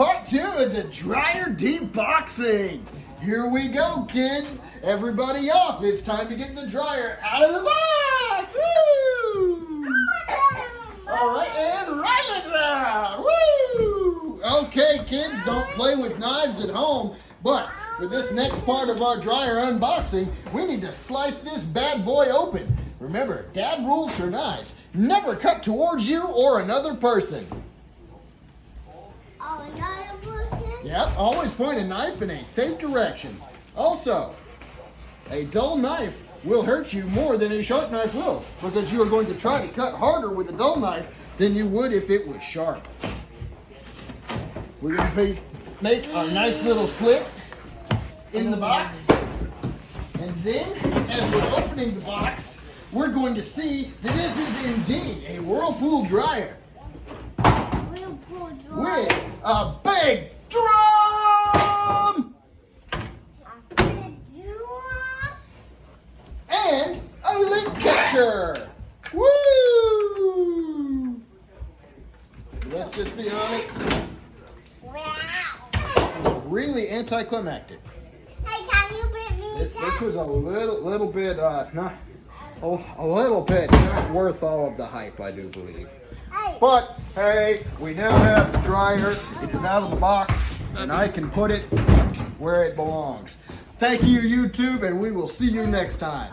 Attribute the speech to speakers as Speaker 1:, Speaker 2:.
Speaker 1: part 2 of the dryer deboxing. Here we go, kids. Everybody off. It's time to get the dryer out of the box. Woo! All right, and right it down. Woo! Okay, kids, don't play with knives at home. But for this next part of our dryer unboxing, we need to slice this bad boy open. Remember, Dad rules for knives. Never cut towards you or another person.
Speaker 2: Oh, another person?
Speaker 1: Yep, always point a knife in a safe direction. Also, a dull knife will hurt you more than a sharp knife will, because you are going to try to cut harder with a dull knife than you would if it was sharp. We're going to make our nice little slit in the box. And then, as we're opening the box, we're going to see that this is indeed a Whirlpool dryer.
Speaker 2: Whirlpool dryer.
Speaker 1: With a big drum!
Speaker 2: A big drum.
Speaker 1: And a lint catcher! Woo! Let's just be honest,
Speaker 2: Wow.
Speaker 1: really anticlimactic.
Speaker 2: Hey, can you bit me?
Speaker 1: This was a little bit not worth all of the hype, I do believe.
Speaker 2: Hey.
Speaker 1: But hey, we now have the dryer. It is out of the box, and I can put it where it belongs. Thank you, YouTube, and we will see you next time.